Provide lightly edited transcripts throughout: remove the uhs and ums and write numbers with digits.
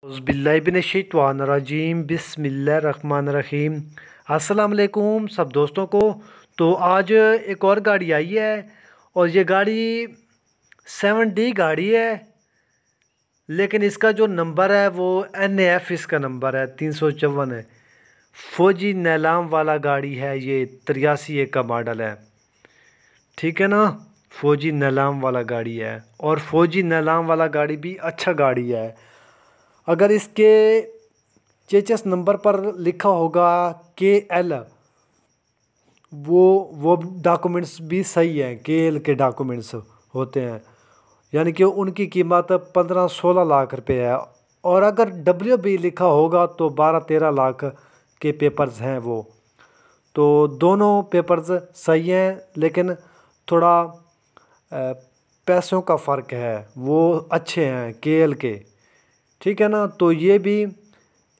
औज़ुबिल्लाहिमिनश्शैतानिर्रजीम बिस्मिल्लाहिर्रहमानिर्रहीम। अस्सलाम वालेकुम सब दोस्तों को। तो आज एक और गाड़ी आई है और ये गाड़ी 7D गाड़ी है, लेकिन इसका जो नंबर है वो NAF इसका नंबर है 354 है। फौजी नीलाम वाला गाड़ी है, ये 83 का मॉडल है, ठीक है ना। फौजी नीलाम वाला गाड़ी है और फौजी नीलाम वाला गाड़ी भी अच्छा गाड़ी है। अगर इसके चेचस नंबर पर लिखा होगा KL, वो डॉक्यूमेंट्स भी सही हैं, KL के डॉक्यूमेंट्स होते हैं, यानी कि उनकी कीमत 15-16 लाख रुपए है। और अगर WB लिखा होगा तो 12-13 लाख के पेपर्स हैं वो। तो दोनों पेपर्स सही हैं, लेकिन थोड़ा पैसों का फ़र्क है, वो अच्छे हैं KL के, ठीक है ना। तो ये भी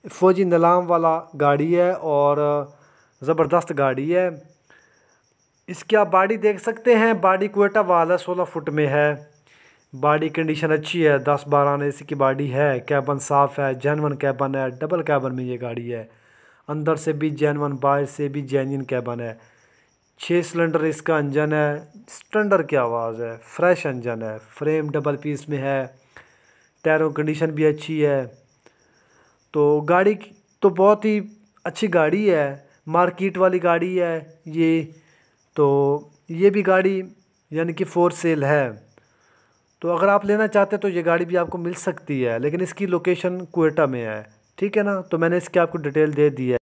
फौजी नीलाम वाला गाड़ी है और ज़बरदस्त गाड़ी है। इसकी आप बॉडी देख सकते हैं, बॉडी क्वेटा वाला 16 फुट में है। बॉडी कंडीशन अच्छी है, 10-12 आने की बॉडी है। कैबन साफ़ है, जेनवन कैबन है, डबल कैबन में ये गाड़ी है। अंदर से भी जेनवन, बाहर से भी जेन्युइन कैबन है। 6 सिलेंडर इसका इंजन है, स्टैंडर्ड की आवाज़ है, फ्रेश इंजन है, फ्रेम डबल पीस में है, टायरों कंडीशन भी अच्छी है। तो गाड़ी तो बहुत ही अच्छी गाड़ी है, मार्केट वाली गाड़ी है ये। तो ये भी गाड़ी यानी कि फॉर सेल है। तो अगर आप लेना चाहते हैं तो ये गाड़ी भी आपको मिल सकती है, लेकिन इसकी लोकेशन क्वेटा में है, ठीक है ना। तो मैंने इसकी आपको डिटेल दे दी है।